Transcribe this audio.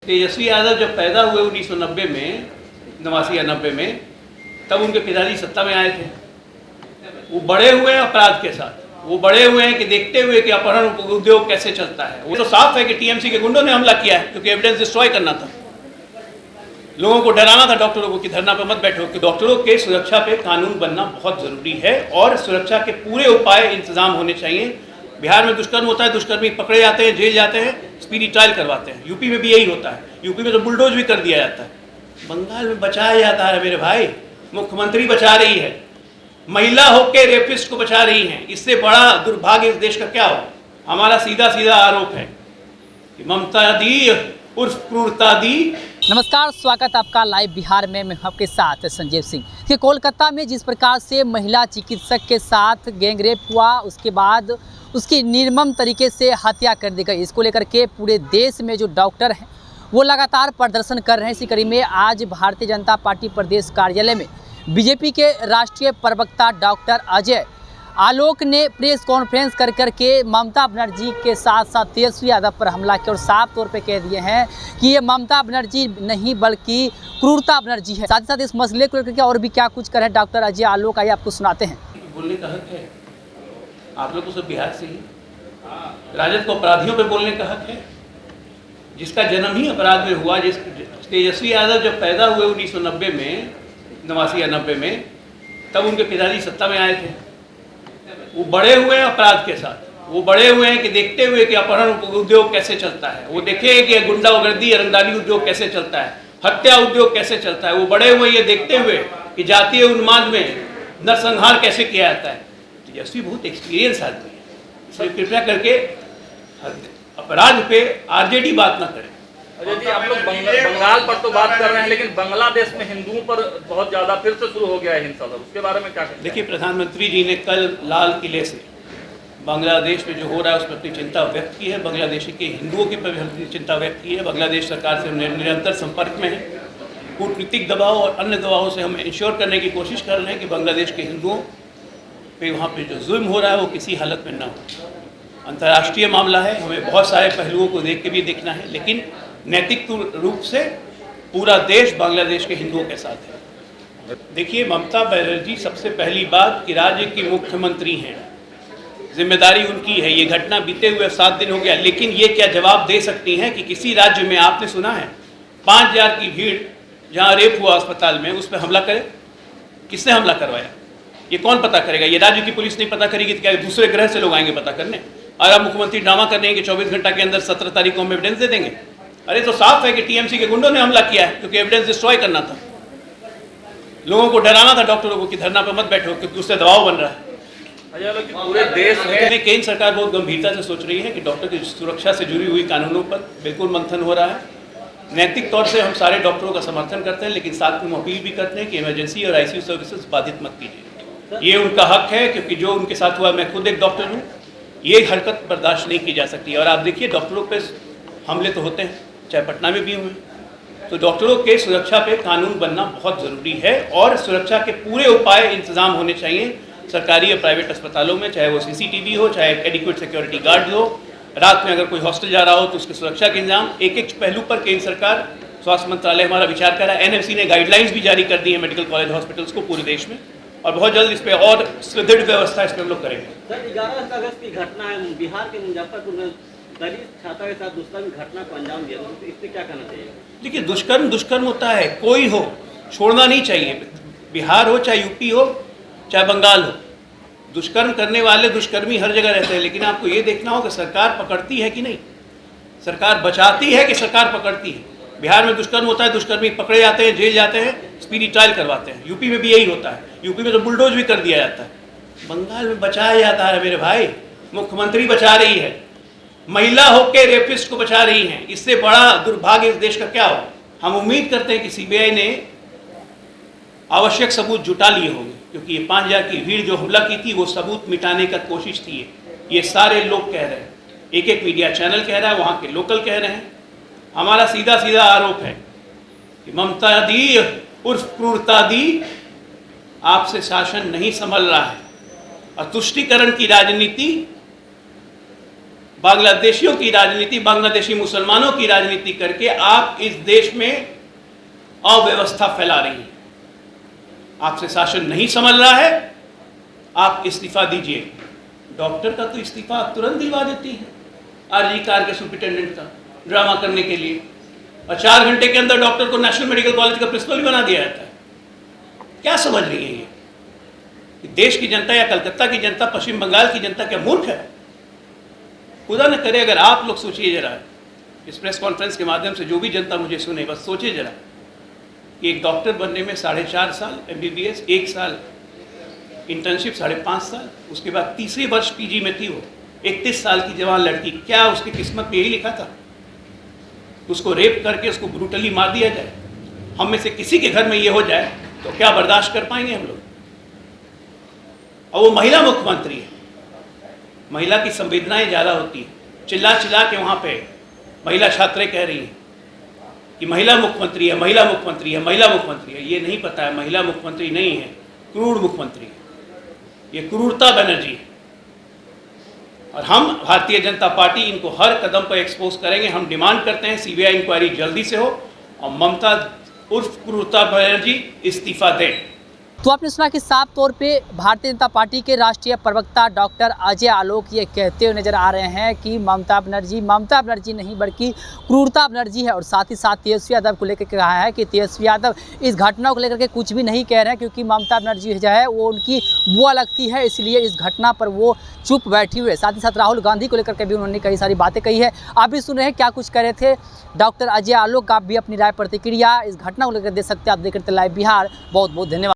तेजस्वी यादव जब पैदा हुए 1990 में, 89 या 90 में, तब उनके पिताजी सत्ता में आए थे। वो बड़े हुए हैं अपराध के साथ, वो बड़े हुए हैं कि देखते हुए कि अपहरण उद्योग कैसे चलता है। वो तो साफ है कि टीएमसी के गुंडों ने हमला किया है, क्योंकि एविडेंस डिस्ट्रॉय करना था, लोगों को डराना था डॉक्टरों को कि धरना पर मत बैठो। कि डॉक्टरों के सुरक्षा पे कानून बनना बहुत जरूरी है और सुरक्षा के पूरे उपाय इंतजाम होने चाहिए। बिहार में दुष्कर्म होता है, दुष्कर्मी पकड़े जाते हैं, जेल जाते हैं, स्पीडी ट्रायल करवाते हैं। यूपी में भी यही होता है, यूपी में तो बुलडोज भी कर दिया जाता है। बंगाल में बचाया जाता है मेरे भाई, मुख्यमंत्री बचा रही है, महिला होकर रेपिस्ट को बचा रही हैं। इससे बड़ा दुर्भाग्य इस देश का क्या हो। हमारा सीधा सीधा आरोप है कि ममता दी उर्फ क्रूरता दी। नमस्कार, स्वागत आपका लाइव बिहार में। मैं आपके साथ संजीव सिंह। कि कोलकाता में जिस प्रकार से महिला चिकित्सक के साथ गैंगरेप हुआ, उसके बाद उसकी निर्मम तरीके से हत्या कर दी गई, इसको लेकर के पूरे देश में जो डॉक्टर हैं वो लगातार प्रदर्शन कर रहे हैं। इसी कड़ी में आज भारतीय जनता पार्टी प्रदेश कार्यालय में बीजेपी के राष्ट्रीय प्रवक्ता डॉक्टर अजय आलोक ने प्रेस कॉन्फ्रेंस कर करके ममता बनर्जी के साथ साथ तेजस्वी यादव पर हमला किया और साफ तौर पे कह दिए हैं कि ये ममता बनर्जी नहीं बल्कि क्रूरता बनर्जी है। साथ ही साथ इस मसले को लेकर के और भी क्या कुछ करें डॉक्टर अजय आलोक, आइए आपको सुनाते हैं। बोलने का हक है, आप लोग तो सब बिहार से ही, राजद को अपराधियों पे बोलने का हक है, जिसका जन्म ही अपराध में हुआ। जिस तेजस्वी यादव जब पैदा हुए 1990 में, 89 या 90 में, तब उनके पिताजी सत्ता में आए थे। वो बड़े हुए हैं अपराध के साथ, वो बड़े हुए हैं कि देखते हुए कि अपहरण उद्योग कैसे चलता है, वो देखे कि गुंडागर्दी रंगदारी उद्योग कैसे चलता है, हत्या उद्योग कैसे चलता है। वो बड़े हुए ये देखते हुए कि जातीय उन्माद में नरसंहार कैसे किया जाता है। तेजस्वी बहुत एक्सपीरियंस आदमी है, इसलिए कृपया करके अपराध पे आरजेडी बात ना करें। अजय जी, आप लोग बंगाल पर तो बात कर रहे हैं, लेकिन बांग्लादेश में हिंदुओं पर बहुत ज्यादा फिर से शुरू हो गया है हिंसा, उसके बारे में क्या कहते हैं? देखिए, प्रधानमंत्री जी ने कल लाल किले से बांग्लादेश में जो हो रहा है उस पर अपनी चिंता व्यक्त की है। बांग्लादेशी के हिंदुओं की पर भी अपनी चिंता व्यक्त की है। बांग्लादेश सरकार से निरंतर संपर्क में है। कूटनीतिक दबाव और अन्य दबावों से हम इंश्योर करने की कोशिश कर रहे हैं कि बांग्लादेश के हिंदुओं पे वहाँ पे जो जुल्म हो रहा है वो किसी हालत में ना हो। अंतर्राष्ट्रीय मामला है, हमें बहुत सारे पहलुओं को देख के भी देखना है, लेकिन नैतिक रूप से पूरा देश बांग्लादेश के हिंदुओं के साथ है। देखिए, ममता बनर्जी सबसे पहली बात कि राज्य की मुख्यमंत्री हैं, जिम्मेदारी उनकी है। ये घटना बीते हुए 7 दिन हो गया, लेकिन ये क्या जवाब दे सकती हैं कि किसी राज्य में आपने सुना है 5000 की भीड़ जहां रेप हुआ अस्पताल में, उस पर हमला करे? किसने हमला करवाया? ये कौन पता करेगा? ये राज्य की पुलिस नहीं पता करेगी तो क्या दूसरे ग्रह से लोग आएंगे पता करने? और अब मुख्यमंत्री ड्रामा कर रहे हैं कि 24 घंटा के अंदर 17 तारीख को हम एविडेंस दे देंगे। अरे तो साफ है कि टीएमसी के गुंडों ने हमला किया है, क्योंकि एविडेंस डिस्ट्रॉय करना था, लोगों को डराना था डॉक्टरों को कि धरना पर मत बैठो, क्योंकि उससे दबाव बन रहा है। पूरे देश में केंद्र सरकार बहुत गंभीरता से सोच रही है कि डॉक्टर की सुरक्षा से जुड़ी हुई कानूनों पर बिल्कुल मंथन हो रहा है। नैतिक तौर से हम सारे डॉक्टरों का समर्थन करते हैं, लेकिन साथ में अपील भी करते हैं कि इमरजेंसी और आईसीयू सर्विसेज बाधित मत कीजिए। ये उनका हक है, क्योंकि जो उनके साथ हुआ, मैं खुद एक डॉक्टर हूँ, ये हरकत बर्दाश्त नहीं की जा सकती। और आप देखिए, डॉक्टरों पे हमले तो होते हैं, चाहे पटना में भी हुए, तो डॉक्टरों के सुरक्षा पे कानून बनना बहुत ज़रूरी है और सुरक्षा के पूरे उपाय इंतजाम होने चाहिए सरकारी और प्राइवेट अस्पतालों में, चाहे वो सीसीटीवी हो, चाहे एडिक्वेट सिक्योरिटी गार्ड हो। रात में अगर कोई हॉस्टल जा रहा हो तो उसकी सुरक्षा के इंतजाम। एक पहलू पर केंद्र सरकार, स्वास्थ्य मंत्रालय हमारा विचार कर रहा है। एनएमसी ने गाइडलाइंस भी जारी कर दी है मेडिकल कॉलेज हॉस्पिटल्स को पूरे देश में, और बहुत जल्द इस पर और सुदृढ़ व्यवस्था इस पर हम लोग करेंगे। सर, 11 अगस्त की घटना है, बिहार के मुजफ्फरपुर में दलित छात्रा के साथ दुष्कर्म घटना को अंजाम दिया, तो इस पर क्या कहना चाहिए? देखिए, दुष्कर्म होता है, कोई हो, छोड़ना नहीं चाहिए। बिहार हो, चाहे यूपी हो, चाहे बंगाल हो, दुष्कर्म करने वाले दुष्कर्मी हर जगह रहते हैं। लेकिन आपको ये देखना हो कि सरकार पकड़ती है कि नहीं, सरकार बचाती है कि सरकार पकड़ती है। बिहार में दुष्कर्म होता है, दुष्कर्मी पकड़े जाते हैं, जेल जाते हैं, स्पीडी ट्रायल करवाते हैं। यूपी में भी यही होता है, यूपी में तो बुलडोज भी कर दिया जाता है। बंगाल में बचाया जाता है मेरे भाई, मुख्यमंत्री बचा रही है, महिला होकर रेपिस्ट को बचा रही हैं। इससे बड़ा दुर्भाग्य इस देश का क्या हो। हम उम्मीद करते हैं कि सीबीआई ने आवश्यक सबूत जुटा लिए होंगे, क्योंकि ये 5000 की भीड़ जो हमला की थी वो सबूत मिटाने का कोशिश थी। ये सारे लोग कह रहे हैं, एक मीडिया चैनल कह रहा है, वहाँ के लोकल कह रहे हैं। हमारा सीधा सीधा आरोप है कि ममता दी उर्फ क्रूरता दी आपसे शासन नहीं संभल रहा है और तुष्टीकरण की राजनीति बांग्लादेशियों की राजनीति, बांग्लादेशी मुसलमानों की राजनीति करके आप इस देश में अव्यवस्था फैला रही हैं। आपसे शासन नहीं संभल रहा है, आप इस्तीफा दीजिए। डॉक्टर का तो इस्तीफा आप तुरंत दिलवा देती हैं, आरजी कार के सुपरिटेंडेंट का, ड्रामा करने के लिए, और 4 घंटे के अंदर डॉक्टर को नेशनल मेडिकल कॉलेज का प्रिंसिपल बना दिया जाता है। क्या समझ रही है ये? देश की जनता या कलकत्ता की जनता, पश्चिम बंगाल की जनता क्या मूर्ख है? खुदा न करे अगर आप लोग सोचिए जरा, इस प्रेस कॉन्फ्रेंस के माध्यम से जो भी जनता मुझे सुने, बस सोचिए जरा कि एक डॉक्टर बनने में 4.5 साल MBBS, 1 साल इंटर्नशिप, 5.5 साल, उसके बाद तीसरे वर्ष PG में थी वो, 31 साल की जवान लड़की, क्या उसकी किस्मत में यही लिखा था? उसको रेप करके उसको ब्रूटली मार दिया जाए? हम में से किसी के घर में ये हो जाए तो क्या बर्दाश्त कर पाएंगे हम लोग? और वो महिला मुख्यमंत्री है, महिला की संवेदनाएं ज़्यादा होती है। चिल्ला चिल्ला के वहाँ पे महिला छात्राएं कह रही हैं कि महिला मुख्यमंत्री है, महिला मुख्यमंत्री है, महिला मुख्यमंत्री है। ये नहीं पता है महिला मुख्यमंत्री नहीं है, क्रूर मुख्यमंत्री है। ये क्रूरता बनर्जी है, और हम भारतीय जनता पार्टी इनको हर कदम पर एक्सपोज करेंगे। हम डिमांड करते हैं CBI इंक्वायरी जल्दी से हो और ममता उर्फ क्रूरता बनर्जी इस्तीफा दें। तो आपने सुना कि साफ तौर पे भारतीय जनता पार्टी के राष्ट्रीय प्रवक्ता डॉक्टर अजय आलोक ये कहते हुए नजर आ रहे हैं कि ममता बनर्जी नहीं बल्कि क्रूरता बनर्जी है। और साथ ही साथ तेजस्वी यादव को लेकर कहा है कि तेजस्वी यादव इस घटना को लेकर के कुछ भी नहीं कह रहे हैं, क्योंकि ममता बनर्जी जो है वो उनकी बुआ लगती है, इसलिए इस घटना पर वो चुप बैठी हुई है। साथ ही साथ राहुल गांधी को लेकर के भी उन्होंने कई सारी बातें कही है। आप भी सुन रहे हैं क्या कुछ कह रहे थे डॉक्टर अजय आलोक। आप भी अपनी राय प्रतिक्रिया इस घटना को लेकर दे सकते हैं। आप देख रहे थे लाइव बिहार। बहुत बहुत धन्यवाद।